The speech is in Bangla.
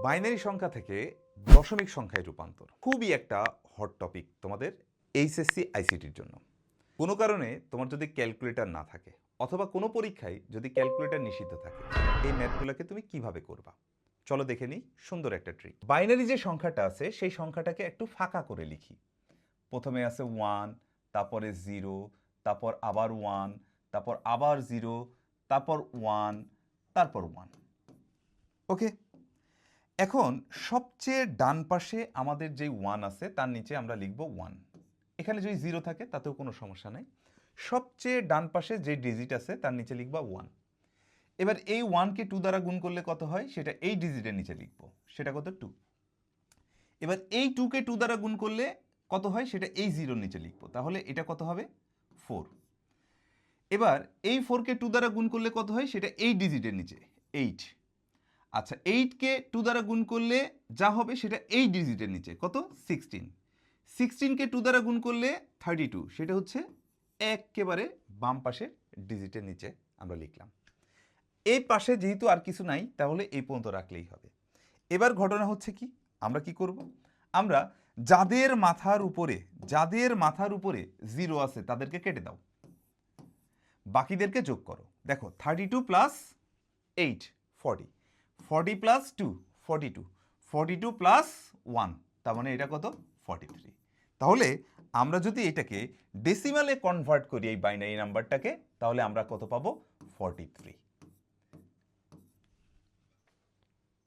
বাইনারি সংখ্যা থেকে দশমিক সংখ্যায় রূপান্তর খুবই একটা হট টপিক তোমাদের এইচএসসি আইসিটির জন্য। কোনো কারণে তোমার যদি ক্যালকুলেটর না থাকে অথবা কোনো পরীক্ষায় যদি ক্যালকুলেটর নিষিদ্ধ থাকে, এই ম্যাথগুলোকে তুমি কিভাবে করবা চলো দেখে নিই সুন্দর একটা ট্রিক। বাইনারি যে সংখ্যাটা আছে সেই সংখ্যাটাকে একটু ফাঁকা করে লিখি। প্রথমে আছে 1, তারপরে 0, তারপর আবার 1, তারপর আবার 0, তারপর 1, তারপর 1। ওকে, এখন সবচেয়ে ডান পাশে আমাদের যে 1 আছে তার নিচে আমরা লিখব 1। এখানে যদি 0 থাকে তাতেও কোনো সমস্যা নাই। সবচেয়ে ডান পাশে যে ডিজিট আছে তার নিচে লিখবা 1। এবার এই 1কে 2 দ্বারা গুণ করলে কত হয় সেটা এই ডিজিটের নিচে লিখব, সেটা কত 2। এবার এই 2কে 2 দ্বারা গুণ করলে কত হয় সেটা এই 0-র নিচে লিখব, তাহলে এটা কত হবে 4। এবার এই 4কে 2 দ্বারা গুণ করলে কত হয় সেটা এই ডিজিটের নিচে 8। আচ্ছা, 8কে 2 দ্বারা গুণ করলে যা হবে সেটা এই ডিজিটের নিচে কত 16। 16কে 2 দ্বারা গুণ করলে 32, সেটা হচ্ছে একেবারে বাম পাশের ডিজিটের নিচে আমরা লিখলাম। এই পাশে যেহেতু আর কিছু নাই তাহলে এই পর্যন্ত রাখলেই হবে। এবার ঘটনা হচ্ছে কি, আমরা কি করব, আমরা যাদের মাথার উপরে 0 আছে তাদেরকে কেটে দাও, বাকিদেরকে যোগ করো। দেখো 32 প্লাস 8 40, 40 প্লাস 2 42, 42 প্লাস 1, তার মানে এটা কত 43। তাহলে আমরা যদি এটাকে ডেসিমালে কনভার্ট করি এই বাইনারি নাম্বারটাকে, তাহলে আমরা কত পাবো 43।